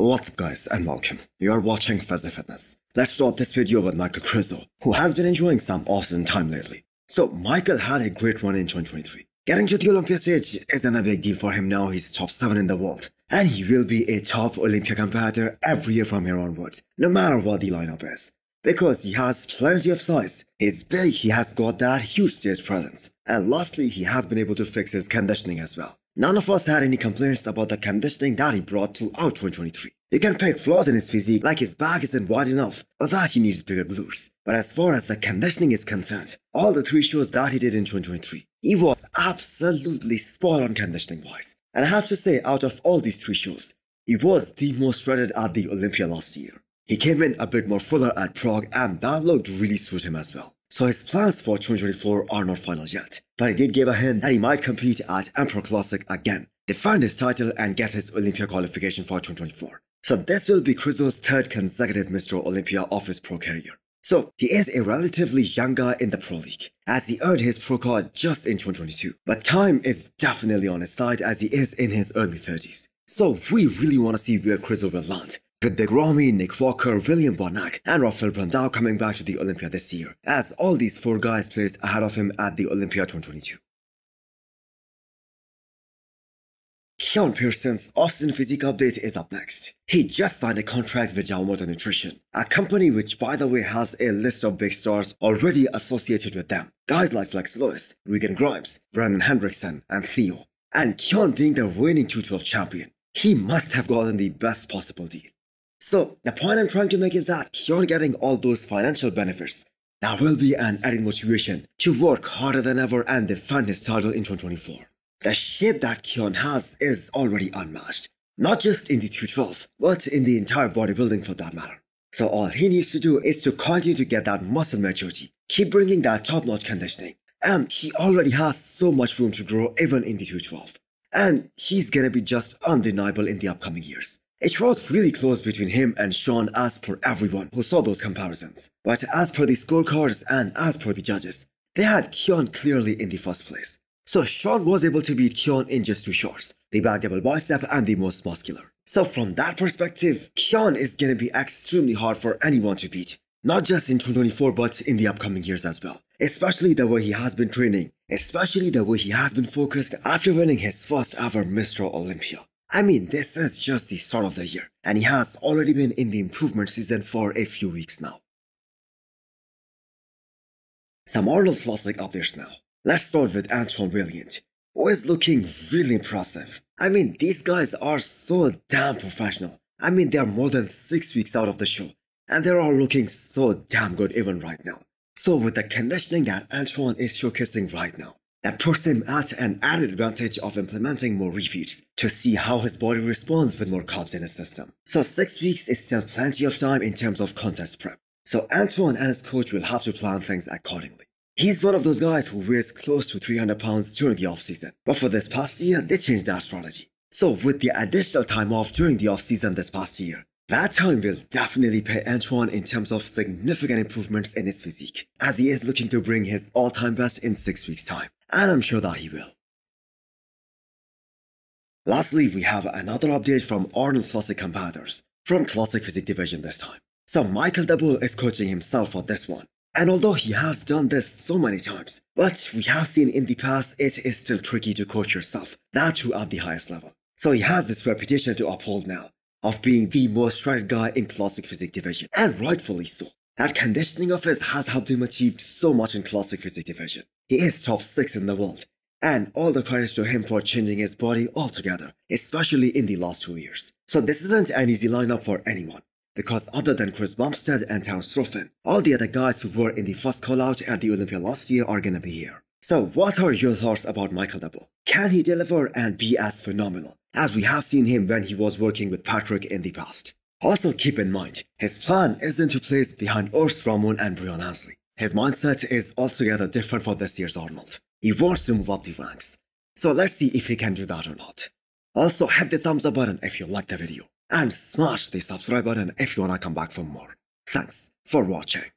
What's up guys and welcome. You are watching Fuzzy Fitness. Let's start this video with Michal Krizo, who has been enjoying some off-season time lately. So Michael had a great run in 2023. Getting to the Olympia stage isn't a big deal for him now. He's top 7 in the world. And he will be a top Olympia competitor every year from here onwards, no matter what the lineup is. Because he has plenty of size, he's big, he has got that huge stage presence. And lastly, he has been able to fix his conditioning as well. None of us had any complaints about the conditioning that he brought throughout 2023. You can pick flaws in his physique, like his back isn't wide enough, or that he needs bigger glutes. But as far as the conditioning is concerned, all the 3 shows that he did in 2023, he was absolutely spot on conditioning wise. And I have to say, out of all these 3 shows, he was the most shredded at the Olympia last year. He came in a bit more fuller at Prague, and that looked really suit him as well. So his plans for 2024 are not final yet, but he did give a hint that he might compete at Arnold Classic again, defend his title and get his Olympia qualification for 2024. So this will be Krizo's 3rd consecutive Mr. Olympia of his pro career. So he is a relatively young guy in the pro league, as he earned his pro card just in 2022. But time is definitely on his side as he is in his early 30s. So we really want to see where Krizo will land, with Big Ramy, Nick Walker, William Bonac, and Rafael Brandao coming back to the Olympia this year, as all these 4 guys placed ahead of him at the Olympia 2022. Keone Pearson's off-season physique update is up next. He just signed a contract with Dble Nutrition, a company which by the way has a list of big stars already associated with them. Guys like Flex Lewis, Regan Grimes, Brandon Hendrickson, and Theo. And Keone being the reigning 212 champion, he must have gotten the best possible deal. So the point I'm trying to make is that Keone getting all those financial benefits, that will be an added motivation to work harder than ever and defend his title in 2024. The shape that Keone has is already unmatched, not just in the 212, but in the entire bodybuilding for that matter. So all he needs to do is to continue to get that muscle maturity, keep bringing that top-notch conditioning, and he already has so much room to grow even in the 212. And he's gonna be just undeniable in the upcoming years. It was really close between him and Sean as per everyone who saw those comparisons. But as per the scorecards and as per the judges, they had Keone clearly in the first place. So Sean was able to beat Keone in just 2 shots, the back double bicep and the most muscular. So from that perspective, Keone is gonna be extremely hard for anyone to beat. Not just in 2024 but in the upcoming years as well. Especially the way he has been training, especially the way he has been focused after winning his first ever Mr. Olympia. I mean, this is just the start of the year, and he has already been in the improvement season for a few weeks now. Some Arnold Classic updates now. Let's start with Antoine Brant, who is looking really impressive. I mean, these guys are so damn professional. I mean, they are more than 6 weeks out of the show, and they're all looking so damn good even right now. So with the conditioning that Antoine is showcasing right now, that puts him at an added advantage of implementing more refeeds to see how his body responds with more carbs in his system. So 6 weeks is still plenty of time in terms of contest prep. So Antoine and his coach will have to plan things accordingly. He's one of those guys who weighs close to 300 pounds during the off-season, but for this past year, they changed that strategy. So with the additional time off during the off-season this past year, that time will definitely pay Antoine in terms of significant improvements in his physique, as he is looking to bring his all-time best in 6 weeks' time, and I'm sure that he will. Lastly, we have another update from Arnold Classic competitors, from Classic Physique Division this time. So Michael Daboul is coaching himself for this one. And although he has done this so many times, but we have seen in the past it is still tricky to coach yourself, that too at the highest level. So he has this reputation to uphold now, of being the most shredded guy in Classic Physique Division, and rightfully so. That conditioning of his has helped him achieve so much in Classic Physique Division. He is top 6 in the world, and all the credit to him for changing his body altogether, especially in the last 2 years. So this isn't an easy lineup for anyone, because other than Chris Bumstead and Terence Ruffin, all the other guys who were in the first call-out at the Olympia last year are gonna be here. So what are your thoughts about Michael Daboul? Can he deliver and be as phenomenal as we have seen him when he was working with Patrick in the past? Also keep in mind, his plan isn't to place behind Urs Ramon and Brian Ansley. His mindset is altogether different for this year's Arnold. He wants to move up the ranks. So let's see if he can do that or not. Also hit the thumbs up button if you liked the video, and smash the subscribe button if you wanna come back for more. Thanks for watching.